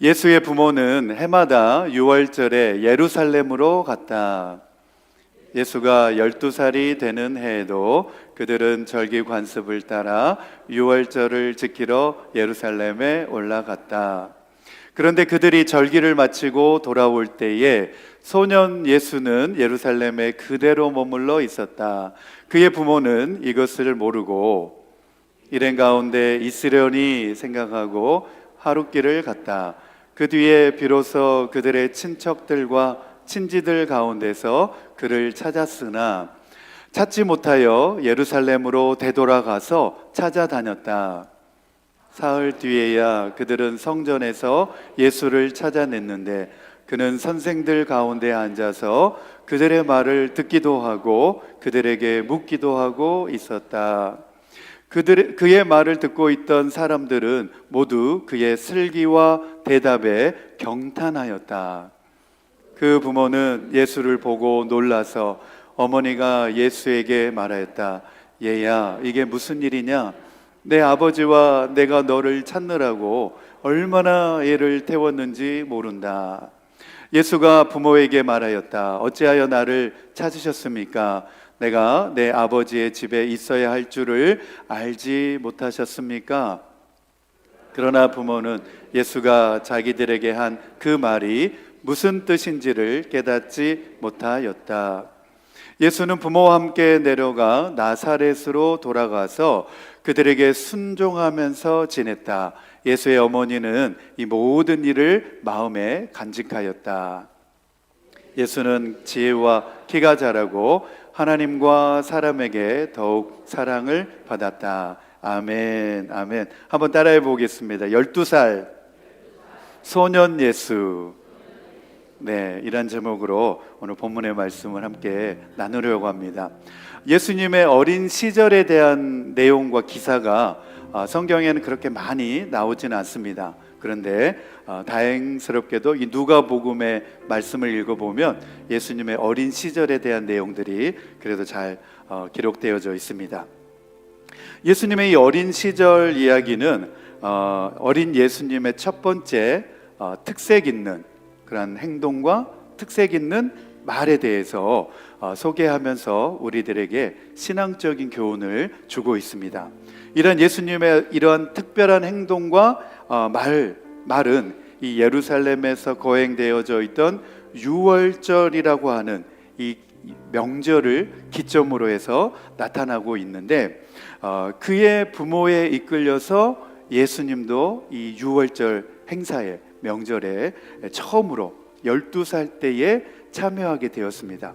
예수의 부모는 해마다 6월절에 예루살렘으로 갔다. 예수가 12살이 되는 해에도 그들은 절기 관습을 따라 6월절을 지키러 예루살렘에 올라갔다. 그런데 그들이 절기를 마치고 돌아올 때에 소년 예수는 예루살렘에 그대로 머물러 있었다. 그의 부모는 이것을 모르고 일행 가운데 있으려니 생각하고 하룻길을 갔다. 그 뒤에 비로소 그들의 친척들과 친지들 가운데서 그를 찾았으나 찾지 못하여 예루살렘으로 되돌아가서 찾아다녔다. 사흘 뒤에야 그들은 성전에서 예수를 찾아냈는데 그는 선생들 가운데 앉아서 그들의 말을 듣기도 하고 그들에게 묻기도 하고 있었다. 그의 말을 듣고 있던 사람들은 모두 그의 슬기와 대답에 경탄하였다. 그 부모는 예수를 보고 놀라서 어머니가 예수에게 말하였다. 얘야, 이게 무슨 일이냐? 내 아버지와 내가 너를 찾느라고 얼마나 애를 태웠는지 모른다. 예수가 부모에게 말하였다. 어찌하여 나를 찾으셨습니까? 내가 내 아버지의 집에 있어야 할 줄을 알지 못하셨습니까? 그러나 부모는 예수가 자기들에게 한 그 말이 무슨 뜻인지를 깨닫지 못하였다. 예수는 부모와 함께 내려가 나사렛으로 돌아가서 그들에게 순종하면서 지냈다. 예수의 어머니는 이 모든 일을 마음에 간직하였다. 예수는 지혜와 키가 자라고 하나님과 사람에게 더욱 사랑을 받았다. 아멘, 아멘. 한번 따라해 보겠습니다. 12살 소년 예수. 네, 이런 제목으로 오늘 본문의 말씀을 함께 나누려고 합니다. 예수님의 어린 시절에 대한 내용과 기사가 성경에는 그렇게 많이 나오지는 않습니다. 그런데 다행스럽게도 이 누가복음의 말씀을 읽어보면 예수님의 어린 시절에 대한 내용들이 그래도 잘 기록되어져 있습니다. 예수님의 이 어린 시절 이야기는 어린 예수님의 첫 번째 특색 있는 그런 행동과 특색 있는 말에 대해서 소개하면서 우리들에게 신앙적인 교훈을 주고 있습니다. 이런 예수님의 이러한 특별한 행동과 말은 이 예루살렘에서 거행되어져 있던 유월절이라고 하는 이 명절을 기점으로 해서 나타나고 있는데 그의 부모에 이끌려서 예수님도 이 유월절 행사에 명절에 처음으로 12살 때에 참여하게 되었습니다.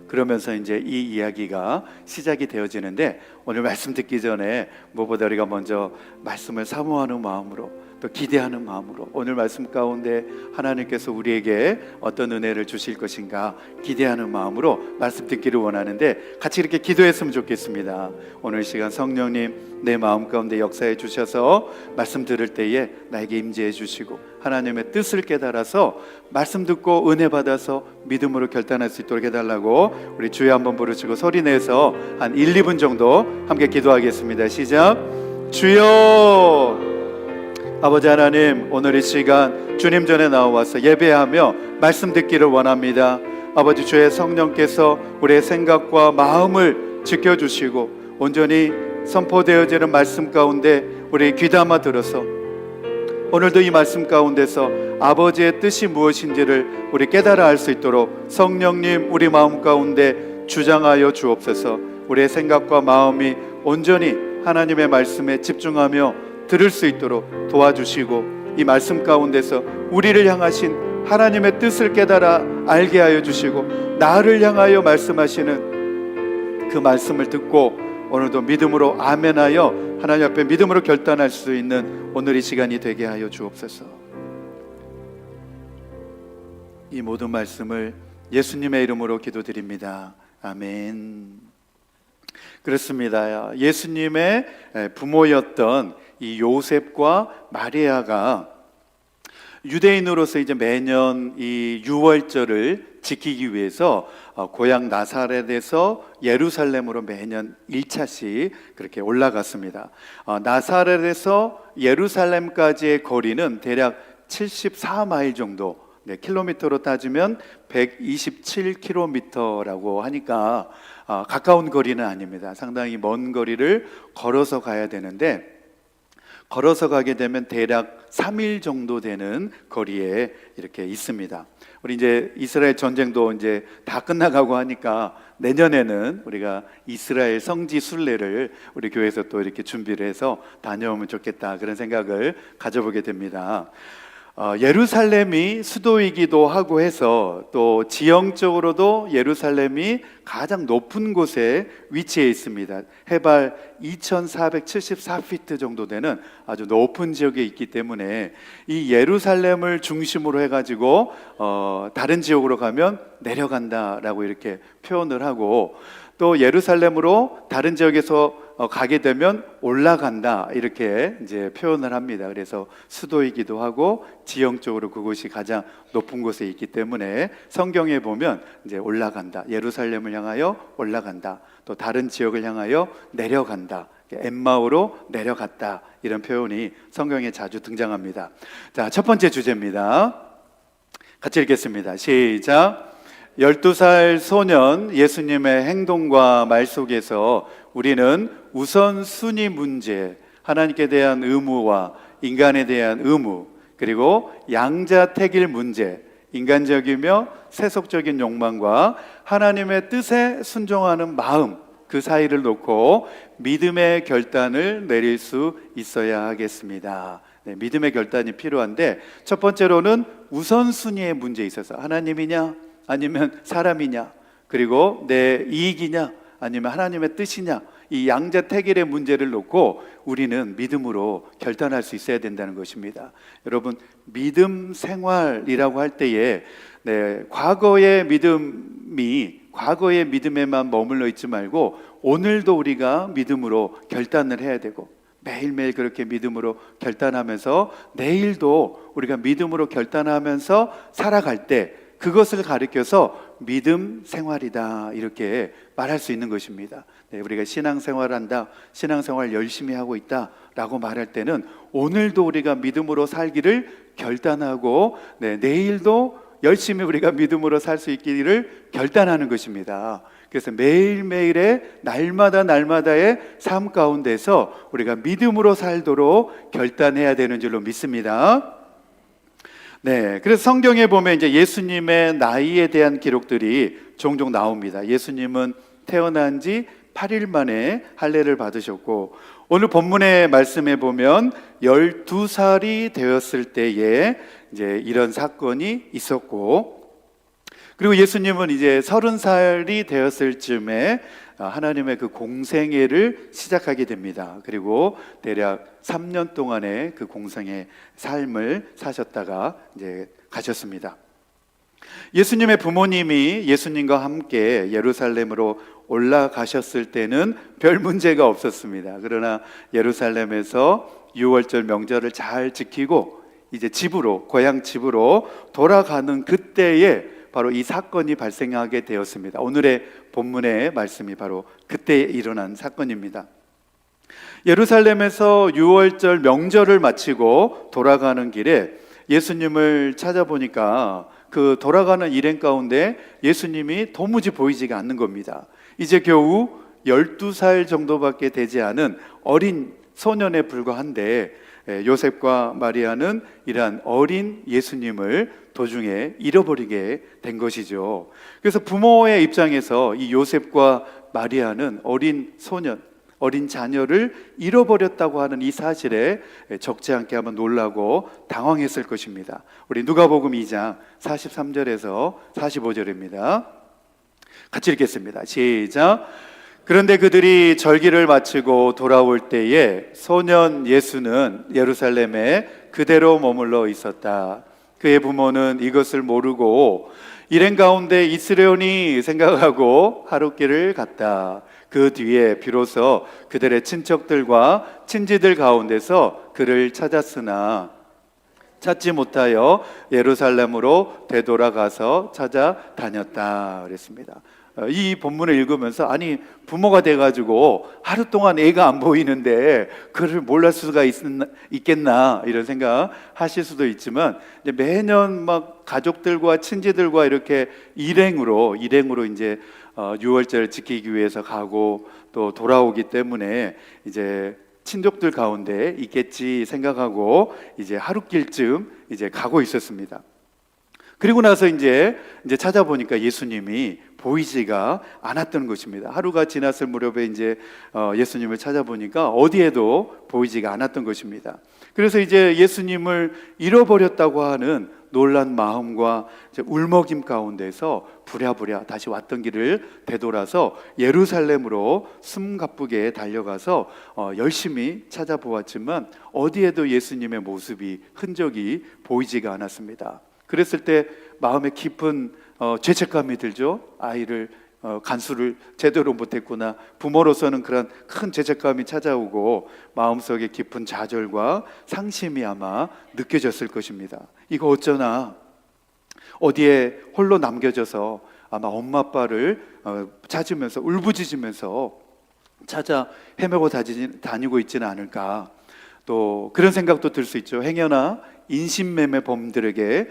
그러면서 이제 이 이야기가 시작이 되어지는데 오늘 말씀 듣기 전에 무엇보다 우리가 먼저 말씀을 사모하는 마음으로 또 기대하는 마음으로 오늘 말씀 가운데 하나님께서 우리에게 어떤 은혜를 주실 것인가 기대하는 마음으로 말씀 듣기를 원하는데 같이 이렇게 기도했으면 좋겠습니다. 오늘 시간 성령님 내 마음 가운데 역사해 주셔서 말씀 들을 때에 나에게 임재해 주시고 하나님의 뜻을 깨달아서 말씀 듣고 은혜 받아서 믿음으로 결단할 수 있도록 해달라고 우리 주여 한번 부르시고 소리내서 한 1, 2분 정도 함께 기도하겠습니다. 시작. 주여. 아버지 하나님, 오늘 이 시간 주님 전에 나와서 예배하며 말씀 듣기를 원합니다. 아버지 주의 성령께서 우리의 생각과 마음을 지켜주시고 온전히 선포되어지는 말씀 가운데 우리 귀담아 들어서 오늘도 이 말씀 가운데서 아버지의 뜻이 무엇인지를 우리 깨달아 알 수 있도록 성령님 우리 마음 가운데 주장하여 주옵소서. 우리의 생각과 마음이 온전히 하나님의 말씀에 집중하며 들을 수 있도록 도와주시고 이 말씀 가운데서 우리를 향하신 하나님의 뜻을 깨달아 알게 하여 주시고 나를 향하여 말씀하시는 그 말씀을 듣고 오늘도 믿음으로 아멘하여 하나님 앞에 믿음으로 결단할 수 있는 오늘 이 시간이 되게 하여 주옵소서. 이 모든 말씀을 예수님의 이름으로 기도드립니다. 아멘. 그렇습니다. 예수님의 부모였던 이 요셉과 마리아가 유대인으로서 이제 매년 이 유월절을 지키기 위해서 고향 나사렛에서 예루살렘으로 매년 1차씩 그렇게 올라갔습니다. 나사렛에서 예루살렘까지의 거리는 대략 74마일 정도, 킬로미터로 따지면 127km라고 하니까 가까운 거리는 아닙니다. 상당히 먼 거리를 걸어서 가야 되는데, 걸어서 가게 되면 대략 3일 정도 되는 거리에 이렇게 있습니다. 우리 이제 이스라엘 전쟁도 이제 다 끝나가고 하니까 내년에는 우리가 이스라엘 성지 순례를 우리 교회에서 또 이렇게 준비를 해서 다녀오면 좋겠다, 그런 생각을 가져보게 됩니다. 예루살렘이 수도이기도 하고 해서 또 지형적으로도 예루살렘이 가장 높은 곳에 위치해 있습니다. 해발 2474피트 정도 되는 아주 높은 지역에 있기 때문에 이 예루살렘을 중심으로 해가지고 다른 지역으로 가면 내려간다라고 이렇게 표현을 하고, 또 예루살렘으로 다른 지역에서 가게 되면 올라간다, 이렇게 이제 표현을 합니다. 그래서 수도이기도 하고 지형적으로 그곳이 가장 높은 곳에 있기 때문에 성경에 보면 이제 올라간다, 예루살렘을 향하여 올라간다, 또 다른 지역을 향하여 내려간다, 엠마오로 내려갔다, 이런 표현이 성경에 자주 등장합니다. 자, 첫 번째 주제입니다. 같이 읽겠습니다. 시작. 12살 소년 예수님의 행동과 말 속에서 우리는 우선순위 문제, 하나님께 대한 의무와 인간에 대한 의무, 그리고 양자택일 문제, 인간적이며 세속적인 욕망과 하나님의 뜻에 순종하는 마음, 그 사이를 놓고 믿음의 결단을 내릴 수 있어야 하겠습니다. 믿음의 결단이 필요한데, 첫 번째로는 우선순위의 문제에 있어서 하나님이냐 아니면 사람이냐, 그리고 내 이익이냐 아니면 하나님의 뜻이냐, 이 양자택일의 문제를 놓고 우리는 믿음으로 결단할 수 있어야 된다는 것입니다. 여러분, 믿음 생활이라고 할 때에 과거의 믿음에만 머물러 있지 말고 오늘도 우리가 믿음으로 결단을 해야 되고, 매일매일 그렇게 믿음으로 결단하면서 내일도 우리가 믿음으로 결단하면서 살아갈 때 그것을 가리켜서 믿음 생활이다, 이렇게 말할 수 있는 것입니다. 우리가 신앙생활한다, 신앙생활 열심히 하고 있다 라고 말할 때는 오늘도 우리가 믿음으로 살기를 결단하고 내일도 열심히 우리가 믿음으로 살 수 있기를 결단하는 것입니다. 그래서 매일매일의 날마다의 삶 가운데서 우리가 믿음으로 살도록 결단해야 되는 줄로 믿습니다. 그래서 성경에 보면 이제 예수님의 나이에 대한 기록들이 종종 나옵니다. 예수님은 태어난 지 8일 만에 할례를 받으셨고, 오늘 본문의 말씀에 보면 12살이 되었을 때에 이제 이런 사건이 있었고, 그리고 예수님은 이제 30살이 되었을 즈음에 하나님의 그 공생애를 시작하게 됩니다. 그리고 대략 3년 동안의 그 공생애 삶을 사셨다가 이제 가셨습니다. 예수님의 부모님이 예수님과 함께 예루살렘으로 올라가셨을 때는 별 문제가 없었습니다. 그러나 예루살렘에서 유월절 명절을 잘 지키고 이제 고향 집으로 돌아가는 그때에 바로 이 사건이 발생하게 되었습니다. 오늘의 본문의 말씀이 바로 그때 일어난 사건입니다. 예루살렘에서 유월절 명절을 마치고 돌아가는 길에 예수님을 찾아보니까 그 돌아가는 일행 가운데 예수님이 도무지 보이지가 않는 겁니다. 이제 겨우 12살 정도밖에 되지 않은 어린 소년에 불과한데 요셉과 마리아는 이러한 어린 예수님을 도중에 잃어버리게 된 것이죠. 그래서 부모의 입장에서 이 요셉과 마리아는 어린 소년, 어린 자녀를 잃어버렸다고 하는 이 사실에 적지 않게 한번 놀라고 당황했을 것입니다. 우리 누가복음 2장 43절에서 45절입니다. 같이 읽겠습니다. 시작. 그런데 그들이 절기를 마치고 돌아올 때에 소년 예수는 예루살렘에 그대로 머물러 있었다. 그의 부모는 이것을 모르고 일행 가운데 있으려니 생각하고 하룻길을 갔다. 그 뒤에 비로소 그들의 친척들과 친지들 가운데서 그를 찾았으나 찾지 못하여 예루살렘으로 되돌아가서 찾아다녔다 그랬습니다. 이 본문을 읽으면서 아니 부모가 돼가지고 하루 동안 애가 안 보이는데 그를 몰랄 수가 있겠나 이런 생각 하실 수도 있지만 이제 매년 막 가족들과 친지들과 이렇게 일행으로 이제 유월절을 지키기 위해서 가고 또 돌아오기 때문에 이제 친족들 가운데 있겠지 생각하고 이제 하루길쯤 이제 가고 있었습니다. 그리고 나서 이제 찾아보니까 예수님이 보이지가 않았던 것입니다. 하루가 지났을 무렵에 이제 예수님을 찾아보니까 어디에도 보이지가 않았던 것입니다. 그래서 이제 예수님을 잃어버렸다고 하는 놀란 마음과 울먹임 가운데서 부랴부랴 다시 왔던 길을 되돌아서 예루살렘으로 숨가쁘게 달려가서 열심히 찾아보았지만 어디에도 예수님의 모습이 흔적이 보이지가 않았습니다. 그랬을 때 마음에 깊은 죄책감이 들죠. 아이를 간수를 제대로 못했구나. 부모로서는 그런 큰 죄책감이 찾아오고 마음속에 깊은 좌절과 상심이 아마 느껴졌을 것입니다. 이거 어쩌나 어디에 홀로 남겨져서 아마 엄마 아빠를 찾으면서 울부짖으면서 찾아 헤매고 다니고 있지는 않을까. 또 그런 생각도 들 수 있죠. 행여나 인신매매범들에게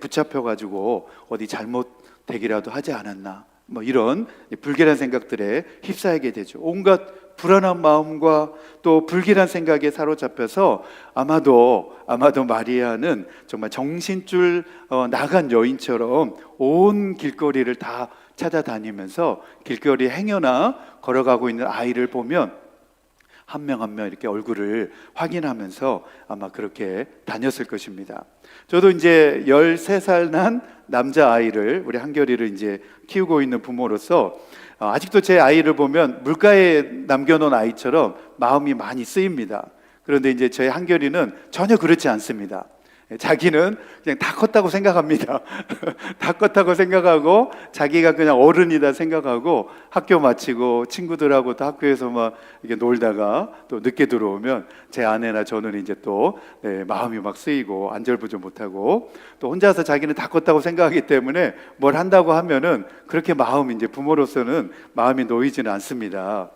붙잡혀가지고 어디 잘못되기라도 하지 않았나, 뭐 이런 불길한 생각들에 휩싸이게 되죠. 온갖 불안한 마음과 또 불길한 생각에 사로잡혀서 아마도 마리아는 정말 정신줄 나간 여인처럼 온 길거리를 다 찾아다니면서 길거리 행여나 걸어가고 있는 아이를 보면 한 명 한 명 이렇게 얼굴을 확인하면서 아마 그렇게 다녔을 것입니다. 저도 이제 13살 난 남자아이를, 우리 한결이를 이제 키우고 있는 부모로서 아직도 제 아이를 보면 물가에 남겨놓은 아이처럼 마음이 많이 쓰입니다. 그런데 이제 제 한결이는 전혀 그렇지 않습니다. 자기는 그냥 다 컸다고 생각합니다. 다 컸다고 생각하고 자기가 그냥 어른이다 생각하고 학교 마치고 친구들하고 또 학교에서 막 이렇게 놀다가 또 늦게 들어오면 제 아내나 저는 이제 또 마음이 막 쓰이고 안절부절 못하고 또 혼자서 자기는 다 컸다고 생각하기 때문에 뭘 한다고 하면은 그렇게 마음이 이제 부모로서는 마음이 놓이지는 않습니다.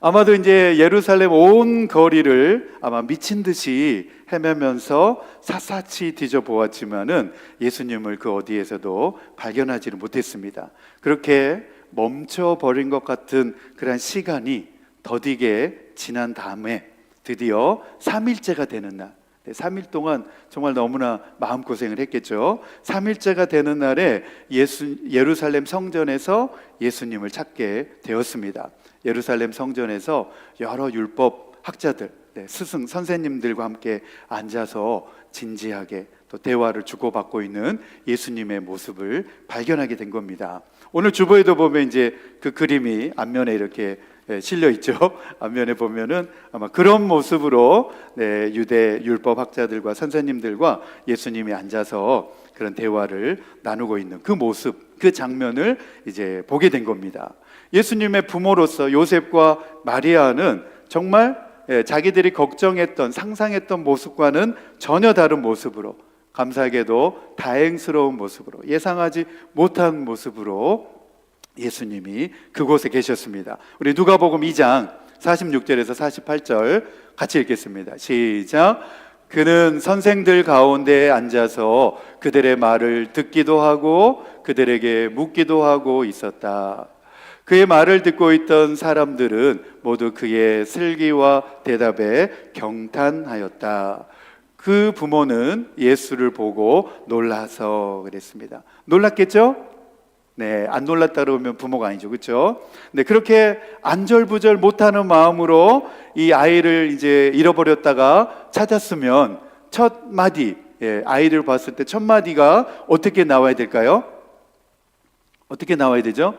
아마도 이제 예루살렘 온 거리를 아마 미친 듯이 헤매면서 샅샅이 뒤져보았지만은 예수님을 그 어디에서도 발견하지를 못했습니다. 그렇게 멈춰버린 것 같은 그런 시간이 더디게 지난 다음에 드디어 3일째가 되는 날, 3일 동안 정말 너무나 마음고생을 했겠죠. 3일째가 되는 날에 예루살렘 성전에서 예수님을 찾게 되었습니다. 예루살렘 성전에서 여러 율법 학자들, 스승 선생님들과 함께 앉아서 진지하게 또 대화를 주고받고 있는 예수님의 모습을 발견하게 된 겁니다. 오늘 주보에도 보면 이제 그 그림이 앞면에 이렇게 실려 있죠. 앞면에 보면은 아마 그런 모습으로 유대 율법 학자들과 선생님들과 예수님이 앉아서 그런 대화를 나누고 있는 그 모습, 그 장면을 이제 보게 된 겁니다. 예수님의 부모로서 요셉과 마리아는 정말 자기들이 걱정했던, 상상했던 모습과는 전혀 다른 모습으로, 감사하게도 다행스러운 모습으로, 예상하지 못한 모습으로 예수님이 그곳에 계셨습니다. 우리 누가복음 2장 46절에서 48절 같이 읽겠습니다. 시작. 그는 선생들 가운데 앉아서 그들의 말을 듣기도 하고 그들에게 묻기도 하고 있었다. 그의 말을 듣고 있던 사람들은 모두 그의 슬기와 대답에 경탄하였다. 그 부모는 예수를 보고 놀라서 그랬습니다. 놀랐겠죠? 네, 안 놀랐다 그러면 부모가 아니죠, 그렇죠? 네, 그렇게 안절부절 못하는 마음으로 이 아이를 이제 잃어버렸다가 찾았으면 첫 마디, 아이를 봤을 때 첫 마디가 어떻게 나와야 될까요? 어떻게 나와야 되죠?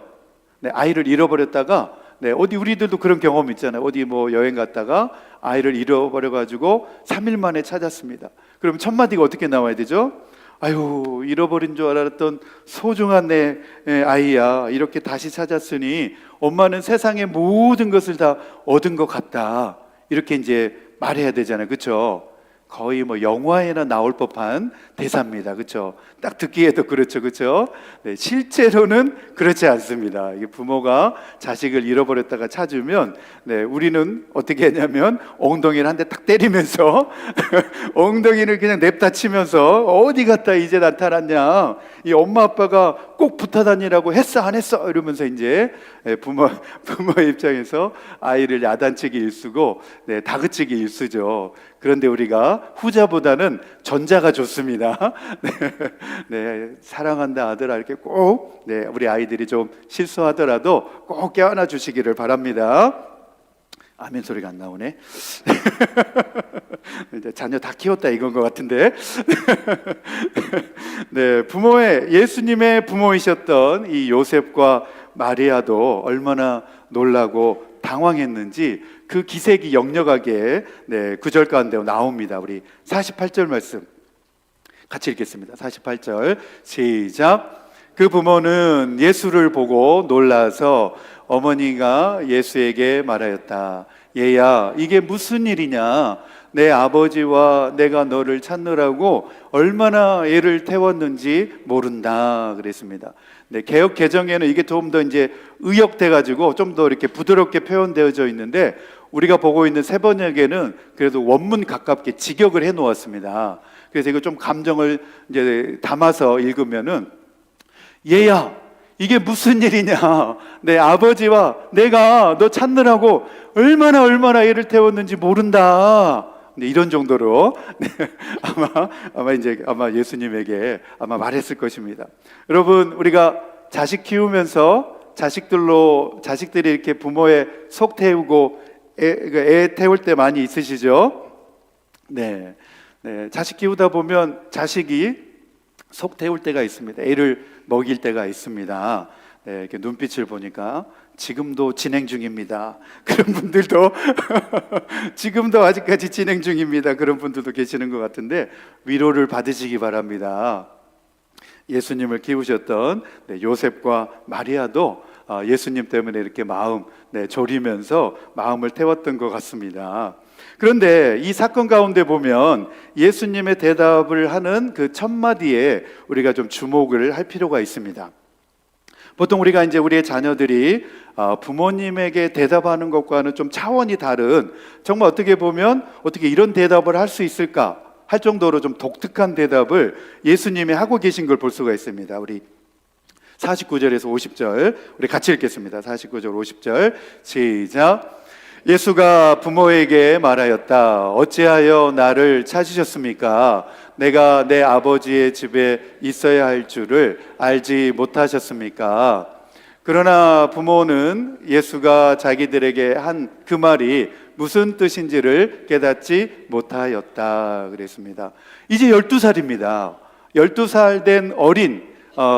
네, 아이를 잃어버렸다가 어디 우리들도 그런 경험 있잖아요. 어디 뭐 여행 갔다가 아이를 잃어버려가지고 3일 만에 찾았습니다. 그럼 첫 마디가 어떻게 나와야 되죠? 아유, 잃어버린 줄 알았던 소중한 내 아이야. 이렇게 다시 찾았으니 엄마는 세상의 모든 것을 다 얻은 것 같다. 이렇게 이제 말해야 되잖아요. 그렇죠? 거의 뭐 영화에나 나올 법한 대사입니다. 그렇죠? 딱 듣기에도 그렇죠. 그렇죠? 네, 실제로는 그렇지 않습니다. 이게 부모가 자식을 잃어버렸다가 찾으면 우리는 어떻게 했냐면 엉덩이를 한 대 딱 때리면서 엉덩이를 그냥 냅다 치면서 어디 갔다 이제 나타났냐, 이 엄마 아빠가 꼭 붙어 다니라고 했어 안 했어 이러면서 이제 부모의 입장에서 아이를 야단치기 일쑤고 다그치기 일쑤죠. 그런데 우리가 후자보다는 전자가 좋습니다. 사랑한다 아들아 이렇게 꼭 우리 아이들이 좀 실수하더라도 꼭 껴안아 주시기를 바랍니다. 아멘 소리가 안 나오네. 자녀 다 키웠다 이건 것 같은데. 예수님의 부모이셨던 이 요셉과 마리아도 얼마나 놀라고 당황했는지 그 기색이 역력하게 9절 가운데 나옵니다. 우리 48절 말씀 같이 읽겠습니다. 48절 시작. 그 부모는 예수를 보고 놀라서 어머니가 예수에게 말하였다. 얘야, 이게 무슨 일이냐? 내 아버지와 내가 너를 찾느라고 얼마나 애를 태웠는지 모른다 그랬습니다. 개역 개정에는 이게 좀 더 이제 의역돼 가지고 좀 더 이렇게 부드럽게 표현되어져 있는데, 우리가 보고 있는 새 번역에는 그래도 원문 가깝게 직역을 해 놓았습니다. 그래서 이거 좀 감정을 이제 담아서 읽으면은, 얘야, 이게 무슨 일이냐? 내 아버지와 내가 너 찾느라고 얼마나 애를 태웠는지 모른다. 이런 정도로 아마 예수님에게 말했을 것입니다. 여러분, 우리가 자식 키우면서 자식들이 이렇게 부모의 속 태우고 애 태울 때 많이 있으시죠? 자식 키우다 보면 자식이 속 태울 때가 있습니다. 애를 먹일 때가 있습니다. 이렇게 눈빛을 보니까 지금도 진행 중입니다. 그런 분들도 지금도 아직까지 진행 중입니다. 그런 분들도 계시는 것 같은데 위로를 받으시기 바랍니다. 예수님을 키우셨던 요셉과 마리아도 예수님 때문에 이렇게 마음 졸이면서 마음을 태웠던 것 같습니다. 그런데 이 사건 가운데 보면 예수님의 대답을 하는 그 첫 마디에 우리가 좀 주목을 할 필요가 있습니다. 보통 우리가 이제 우리의 자녀들이 부모님에게 대답하는 것과는 좀 차원이 다른, 정말 어떻게 보면 어떻게 이런 대답을 할 수 있을까 할 정도로 좀 독특한 대답을 예수님이 하고 계신 걸 볼 수가 있습니다. 우리 49절에서 50절 우리 같이 읽겠습니다. 49절 50절 시작. 예수가 부모에게 말하였다. 어찌하여 나를 찾으셨습니까? 내가 내 아버지의 집에 있어야 할 줄을 알지 못하셨습니까? 그러나 부모는 예수가 자기들에게 한 그 말이 무슨 뜻인지를 깨닫지 못하였다 그랬습니다. 이제 12살입니다. 12살 된 어린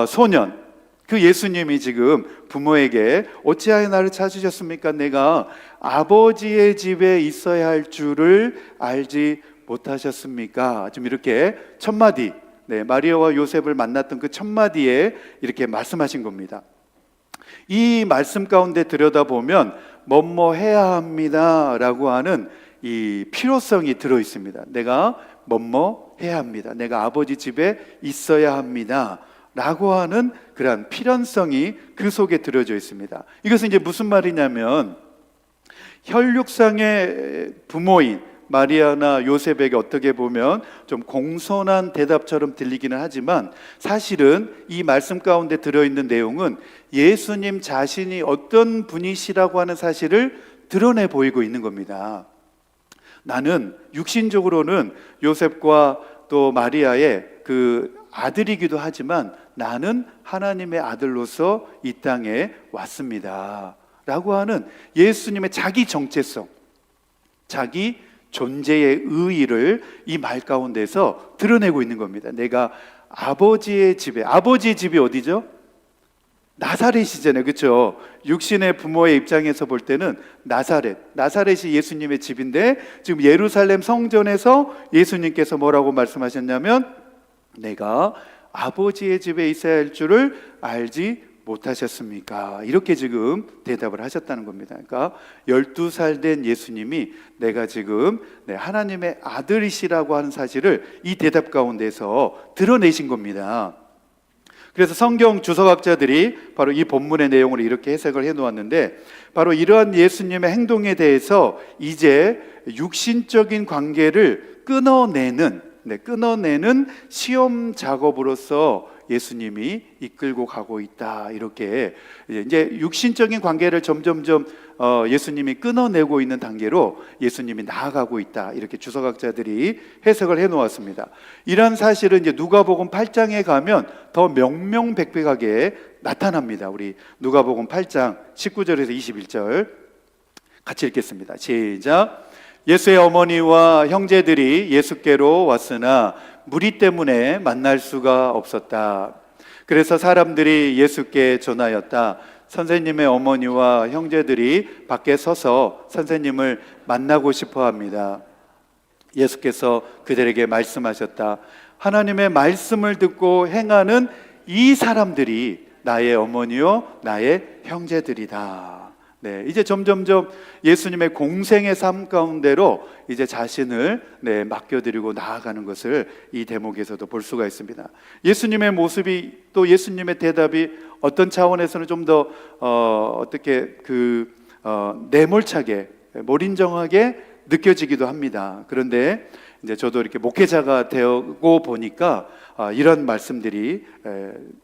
소년, 그 예수님이 지금 부모에게 어찌하여 나를 찾으셨습니까? 내가 아버지의 집에 있어야 할 줄을 알지 못하셨습니까? 좀 이렇게 첫 마디, 마리아와 요셉을 만났던 그 첫 마디에 이렇게 말씀하신 겁니다. 이 말씀 가운데 들여다보면 뭐뭐 해야 합니다 라고 하는 이 필요성이 들어 있습니다. 내가 뭐뭐 해야 합니다. 내가 아버지 집에 있어야 합니다 라고 하는 그러한 필연성이 그 속에 들어져 있습니다. 이것은 이제 무슨 말이냐면, 혈육상의 부모인 마리아나 요셉에게 어떻게 보면 좀 공손한 대답처럼 들리기는 하지만, 사실은 이 말씀 가운데 들어있는 내용은 예수님 자신이 어떤 분이시라고 하는 사실을 드러내 보이고 있는 겁니다. 나는 육신적으로는 요셉과 또 마리아의 그 아들이기도 하지만 나는 하나님의 아들로서 이 땅에 왔습니다 라고 하는 예수님의 자기 정체성, 자기 존재의 의의를 이 말 가운데서 드러내고 있는 겁니다. 내가 아버지의 집이 어디죠? 나사렛이잖아요. 그렇죠? 육신의 부모의 입장에서 볼 때는 나사렛이 예수님의 집인데, 지금 예루살렘 성전에서 예수님께서 뭐라고 말씀하셨냐면, 내가 아버지의 집에 있어야 할 줄을 알지 못하셨습니까? 이렇게 지금 대답을 하셨다는 겁니다. 그러니까 12살 된 예수님이 내가 지금 하나님의 아들이시라고 하는 사실을 이 대답 가운데서 드러내신 겁니다. 그래서 성경 주석학자들이 바로 이 본문의 내용을 이렇게 해석을 해놓았는데, 바로 이러한 예수님의 행동에 대해서 이제 육신적인 관계를 끊어내는 시험 작업으로서 예수님이 이끌고 가고 있다. 이렇게 이제 육신적인 관계를 점점점 예수님이 끊어내고 있는 단계로 예수님이 나아가고 있다. 이렇게 주석학자들이 해석을 해놓았습니다. 이런 사실은 이제 누가복음 8장에 가면 더 명명백백하게 나타납니다. 우리 누가복음 8장 19절에서 21절 같이 읽겠습니다. 시작. 예수의 어머니와 형제들이 예수께로 왔으나 무리 때문에 만날 수가 없었다. 그래서 사람들이 예수께 전하였다. 선생님의 어머니와 형제들이 밖에 서서 선생님을 만나고 싶어 합니다. 예수께서 그들에게 말씀하셨다. 하나님의 말씀을 듣고 행하는 이 사람들이 나의 어머니요 나의 형제들이다. 이제 점점점 예수님의 공생의 삶 가운데로 이제 자신을 맡겨드리고 나아가는 것을 이 대목에서도 볼 수가 있습니다. 예수님의 모습이, 또 예수님의 대답이 어떤 차원에서는 좀 더 어떻게 내몰차게 몰인정하게 느껴지기도 합니다. 그런데 이제 저도 이렇게 목회자가 되고 보니까 이런 말씀들이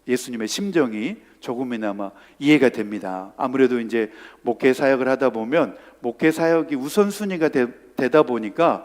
예수님의 심정이 조금이나마 이해가 됩니다. 아무래도 이제 목회 사역을 하다 보면 목회 사역이 우선순위가 되다 보니까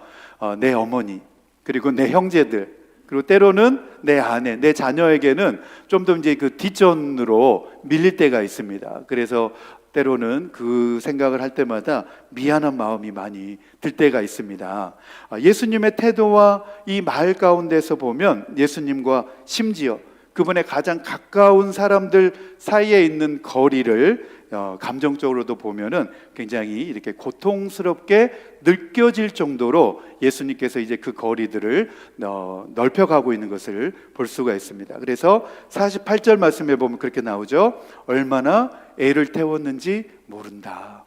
내 어머니, 그리고 내 형제들, 그리고 때로는 내 아내, 내 자녀에게는 좀 더 이제 그 뒷전으로 밀릴 때가 있습니다. 그래서 때로는 그 생각을 할 때마다 미안한 마음이 많이 들 때가 있습니다. 예수님의 태도와 이 말 가운데서 보면 예수님과 심지어 그분의 가장 가까운 사람들 사이에 있는 거리를 감정적으로도 보면은 굉장히 이렇게 고통스럽게 느껴질 정도로 예수님께서 이제 그 거리들을 넓혀가고 있는 것을 볼 수가 있습니다. 그래서 48절 말씀에 보면 그렇게 나오죠. 얼마나 애를 태웠는지 모른다.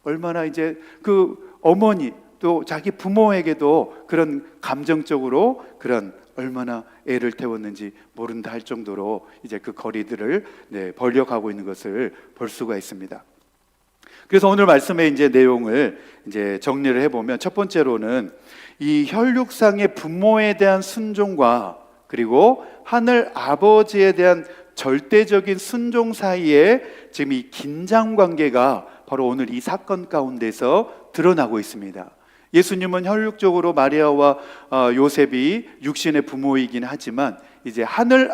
얼마나 이제 그 어머니 또 자기 부모에게도 그런 감정적으로 그런 얼마나 애를 태웠는지 모른다 할 정도로 이제 그 거리들을 벌려가고 있는 것을 볼 수가 있습니다. 그래서 오늘 말씀의 이제 내용을 이제 정리를 해보면, 첫 번째로는 이 혈육상의 부모에 대한 순종과 그리고 하늘 아버지에 대한 절대적인 순종 사이에 지금 이 긴장 관계가 바로 오늘 이 사건 가운데서 드러나고 있습니다. 예수님은 혈육적으로 마리아와 요셉이 육신의 부모이긴 하지만 이제 하늘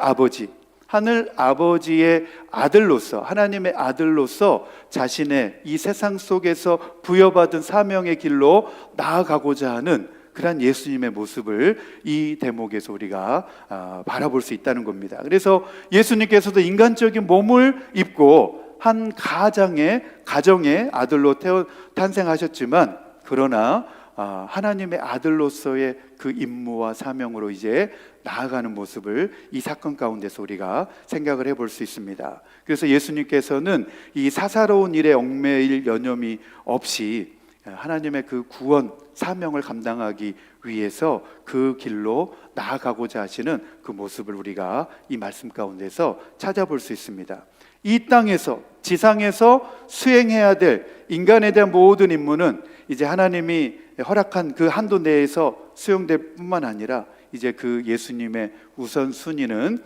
아버지의 아들로서, 하나님의 아들로서 자신의 이 세상 속에서 부여받은 사명의 길로 나아가고자 하는 그런 예수님의 모습을 이 대목에서 우리가 바라볼 수 있다는 겁니다. 그래서 예수님께서도 인간적인 몸을 입고 한 가정의 아들로 탄생하셨지만, 그러나 하나님의 아들로서의 그 임무와 사명으로 이제 나아가는 모습을 이 사건 가운데서 우리가 생각을 해볼 수 있습니다. 그래서 예수님께서는 이 사사로운 일에 얽매일 여념이 없이 하나님의 그 구원 사명을 감당하기 위해서 그 길로 나아가고자 하시는 그 모습을 우리가 이 말씀 가운데서 찾아볼 수 있습니다. 이 땅에서, 지상에서 수행해야 될 인간에 대한 모든 임무는 이제 하나님이 허락한 그 한도 내에서 수용될 뿐만 아니라 이제 그 예수님의 우선순위는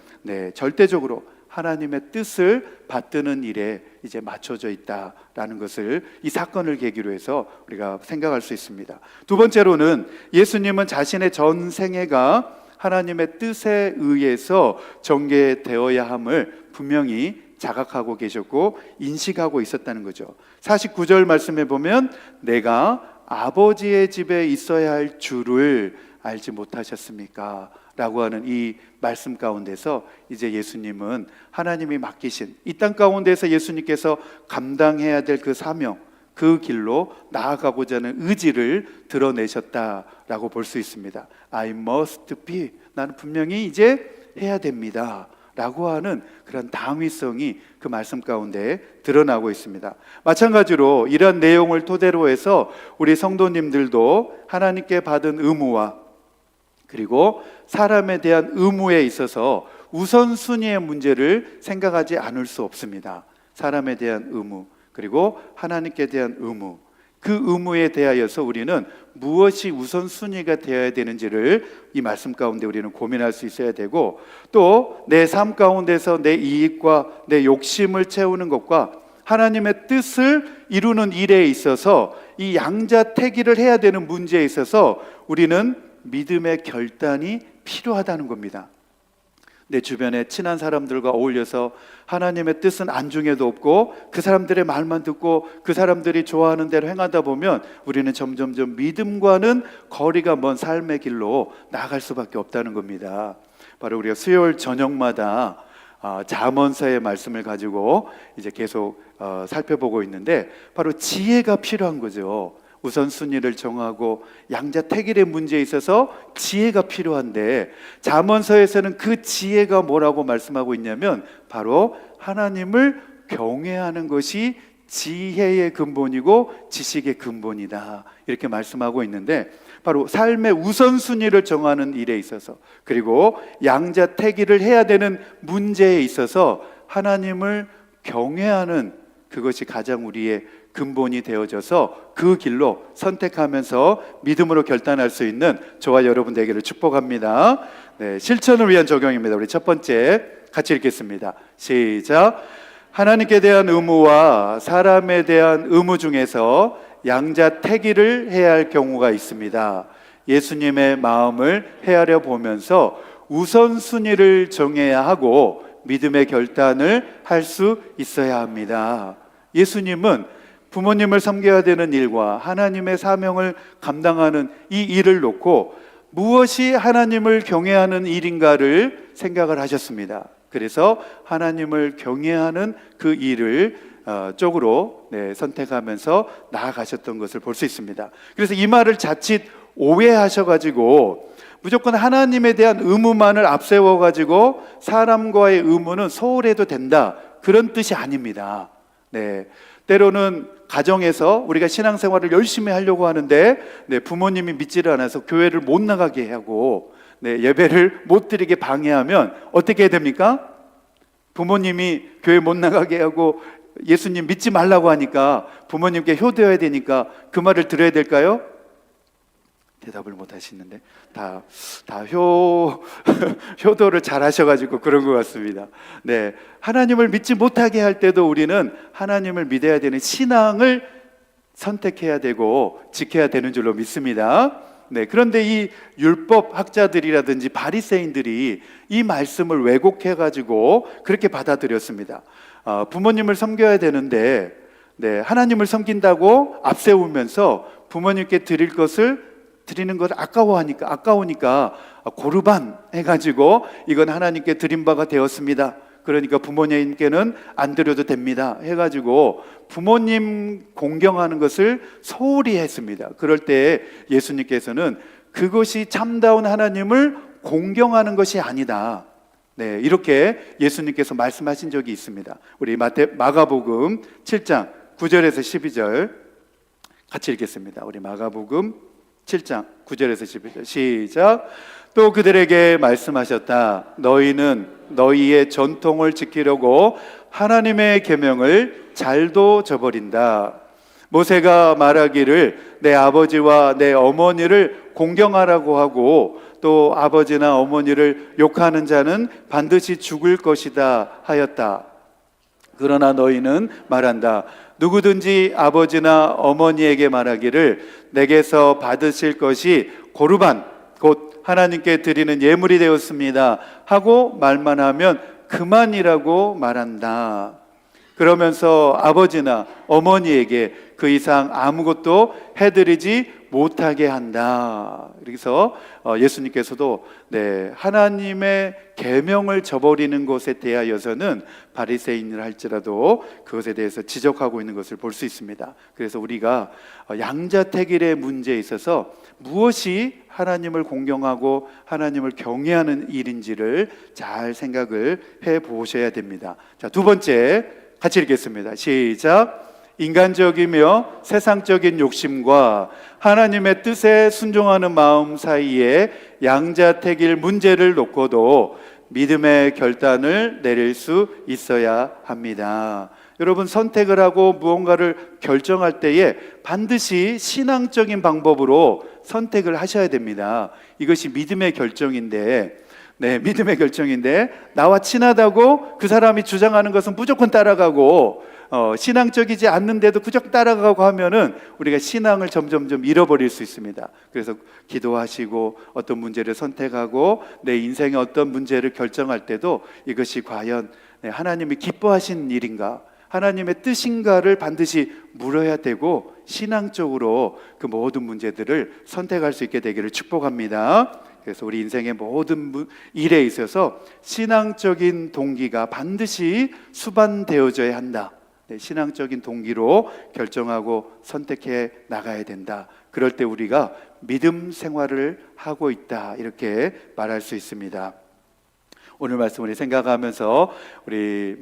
절대적으로 하나님의 뜻을 받드는 일에 이제 맞춰져 있다라는 것을 이 사건을 계기로 해서 우리가 생각할 수 있습니다. 두 번째로는 예수님은 자신의 전생애가 하나님의 뜻에 의해서 전개되어야 함을 분명히 자각하고 계셨고 인식하고 있었다는 거죠. 49절 말씀에 보면 내가 아버지의 집에 있어야 할 줄을 알지 못하셨습니까? 라고 하는 이 말씀 가운데서 이제 예수님은 하나님이 맡기신 이 땅 가운데서 예수님께서 감당해야 될 그 사명, 그 길로 나아가고자 하는 의지를 드러내셨다라고 볼 수 있습니다. I must be, 나는 분명히 이제 해야 됩니다 라고 하는 그런 당위성이 그 말씀 가운데 드러나고 있습니다. 마찬가지로 이런 내용을 토대로 해서 우리 성도님들도 하나님께 받은 의무와 그리고 사람에 대한 의무에 있어서 우선순위의 문제를 생각하지 않을 수 없습니다. 사람에 대한 의무 그리고 하나님께 대한 의무, 그 의무에 대하여서 우리는 무엇이 우선순위가 되어야 되는지를 이 말씀 가운데 우리는 고민할 수 있어야 되고, 또 내 삶 가운데서 내 이익과 내 욕심을 채우는 것과 하나님의 뜻을 이루는 일에 있어서 이 양자택일을 해야 되는 문제에 있어서 우리는 믿음의 결단이 필요하다는 겁니다. 내 주변에 친한 사람들과 어울려서 하나님의 뜻은 안중에도 없고 그 사람들의 말만 듣고 그 사람들이 좋아하는 대로 행하다 보면 우리는 점점점 믿음과는 거리가 먼 삶의 길로 나아갈 수밖에 없다는 겁니다. 바로 우리가 수요일 저녁마다 잠언서의 말씀을 가지고 이제 계속 살펴보고 있는데, 바로 지혜가 필요한 거죠. 우선순위를 정하고 양자택일의 문제에 있어서 지혜가 필요한데, 잠언서에서는 그 지혜가 뭐라고 말씀하고 있냐면 바로 하나님을 경외하는 것이 지혜의 근본이고 지식의 근본이다, 이렇게 말씀하고 있는데, 바로 삶의 우선순위를 정하는 일에 있어서 그리고 양자택일을 해야 되는 문제에 있어서 하나님을 경외하는 그것이 가장 우리의 근본이 되어져서 그 길로 선택하면서 믿음으로 결단할 수 있는 저와 여러분 되기를 축복합니다. 네, 실천을 위한 적용입니다. 우리 첫 번째 같이 읽겠습니다. 시작. 하나님께 대한 의무와 사람에 대한 의무 중에서 양자택일을 해야 할 경우가 있습니다. 예수님의 마음을 헤아려 보면서 우선순위를 정해야 하고 믿음의 결단을 할 수 있어야 합니다. 예수님은 부모님을 섬겨야 되는 일과 하나님의 사명을 감당하는 이 일을 놓고 무엇이 하나님을 경외하는 일인가를 생각을 하셨습니다. 그래서 하나님을 경외하는 그 일을 쪽으로 선택하면서 나아가셨던 것을 볼 수 있습니다. 그래서 이 말을 자칫 오해하셔가지고 무조건 하나님에 대한 의무만을 앞세워가지고 사람과의 의무는 소홀해도 된다, 그런 뜻이 아닙니다. 때로는 가정에서 우리가 신앙생활을 열심히 하려고 하는데 부모님이 믿지를 않아서 교회를 못 나가게 하고 예배를 못 드리게 방해하면 어떻게 해야 됩니까? 부모님이 교회 못 나가게 하고 예수님 믿지 말라고 하니까 부모님께 효도해야 되니까 그 말을 들어야 될까요? 대답을 못 하시는데 다 효도를 잘 하셔가지고 그런 것 같습니다. 하나님을 믿지 못하게 할 때도 우리는 하나님을 믿어야 되는 신앙을 선택해야 되고 지켜야 되는 줄로 믿습니다. 그런데 이 율법 학자들이라든지 바리새인들이 이 말씀을 왜곡해가지고 그렇게 받아들였습니다. 부모님을 섬겨야 되는데 하나님을 섬긴다고 앞세우면서 부모님께 드릴 것을 드리는 것을 아까우니까 고르반 해가지고 이건 하나님께 드린 바가 되었습니다, 그러니까 부모님께는 안 드려도 됩니다 해가지고 부모님 공경하는 것을 소홀히 했습니다. 그럴 때 예수님께서는 그것이 참다운 하나님을 공경하는 것이 아니다, 이렇게 예수님께서 말씀하신 적이 있습니다. 우리 마가복음 7장 9절에서 12절 같이 읽겠습니다. 우리 마가복음 7장 9절에서 12절 시작. 또 그들에게 말씀하셨다. 너희는 너희의 전통을 지키려고 하나님의 계명을 잘도 저버린다. 모세가 말하기를 내 아버지와 내 어머니를 공경하라고 하고 또 아버지나 어머니를 욕하는 자는 반드시 죽을 것이다 하였다. 그러나 너희는 말한다. 누구든지 아버지나 어머니에게 말하기를 내게서 받으실 것이 고르반 곧 하나님께 드리는 예물이 되었습니다 하고 말만 하면 그만이라고 말한다. 그러면서 아버지나 어머니에게 그 이상 아무것도 해드리지 못하게 한다. 그래서 예수님께서도 하나님의 계명을 저버리는 것에 대하여서는 바리새인이라 할지라도 그것에 대해서 지적하고 있는 것을 볼 수 있습니다. 그래서 우리가 양자택일의 문제에 있어서 무엇이 하나님을 공경하고 하나님을 경외하는 일인지를 잘 생각을 해보셔야 됩니다. 자, 두 번째 같이 읽겠습니다. 시작. 인간적이며 세상적인 욕심과 하나님의 뜻에 순종하는 마음 사이에 양자택일 문제를 놓고도 믿음의 결단을 내릴 수 있어야 합니다. 여러분, 선택을 하고 무언가를 결정할 때에 반드시 신앙적인 방법으로 선택을 하셔야 됩니다. 이것이 믿음의 결정인데, 믿음의 결정인데 나와 친하다고 그 사람이 주장하는 것은 무조건 따라가고 신앙적이지 않는데도 그저 따라가고 하면은 우리가 신앙을 점점점 잃어버릴 수 있습니다. 그래서 기도하시고 어떤 문제를 선택하고 내 인생의 어떤 문제를 결정할 때도 이것이 과연 하나님이 기뻐하시는 일인가, 하나님의 뜻인가를 반드시 물어야 되고 신앙적으로 그 모든 문제들을 선택할 수 있게 되기를 축복합니다. 그래서 우리 인생의 모든 일에 있어서 신앙적인 동기가 반드시 수반되어져야 한다. 신앙적인 동기로 결정하고 선택해 나가야 된다. 그럴 때 우리가 믿음 생활을 하고 있다, 이렇게 말할 수 있습니다. 오늘 말씀 우리 생각하면서 우리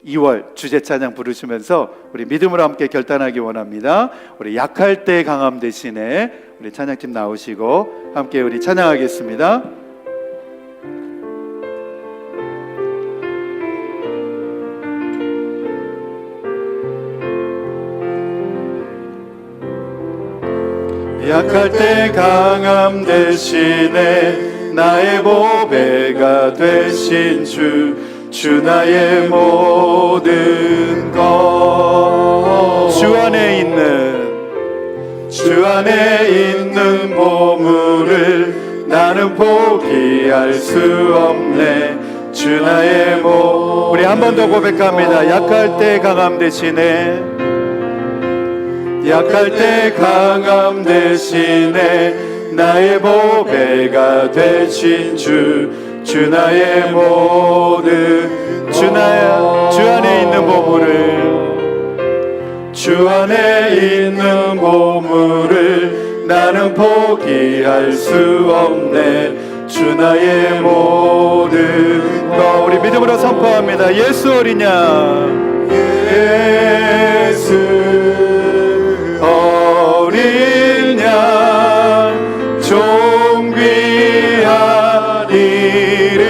2월 주제 찬양 부르시면서 우리 믿음으로 함께 결단하기 원합니다. 우리 약할 때 강함 대신에 우리 찬양팀 나오시고 함께 우리 찬양하겠습니다. 약할 때 강함 대신에 나의 보배가 되신 주 나의 모든 것, 주 안에 있는 보물을 나는 포기할 수 없네. 주 나의 우리 한 번 더 고백합니다. 약할 때 강함 대신에, 약할 때 강함 대신에 나의 보배가 되신 주 나의 모든 주 안에 있는 보물을, 주 안에 있는 보물을 나는 포기할 수 없네. 주 나의 모든 것. 우리 믿음으로 선포합니다. 예수 어린 양, 예수 어린 양, 존귀한 이름.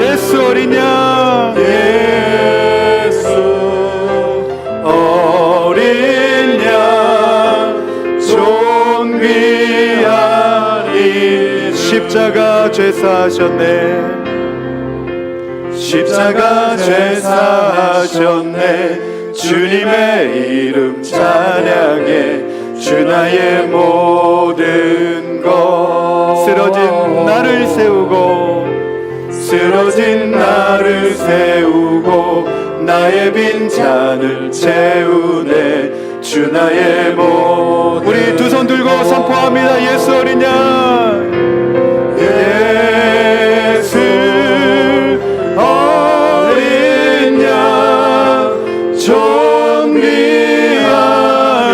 예수 어린 양, 예수 어린 양, 존귀한 이름. 십자가 죄사하셨네. 십자가 죄사하셨네. 주님의 이름 찬양해. 주 나의 모든 것. 쓰러진 나를 세우고 나의 빈 잔을 채우네. 주 나의 모든. 우리 두 손 들고 선포합니다. 예수 어린 양, 예수 어린 양, 존귀한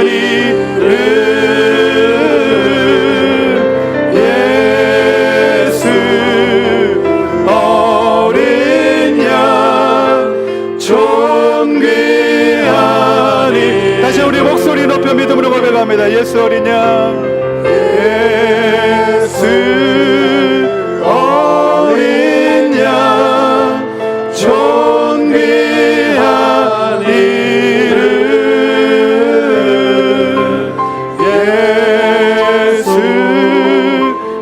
이름. 예수 어린 양, 존귀한 이름. 다시 우리 목소리 높여 믿음으로 고백합니다. 예수 어린 양, 예수 어린 양, 존귀한 이름. 예수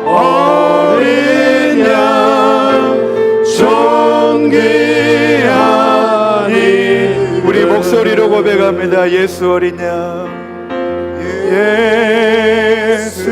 어린 양, 존귀한 이름. 우리 목소리로 고백합니다. 예수 어린 양, 예수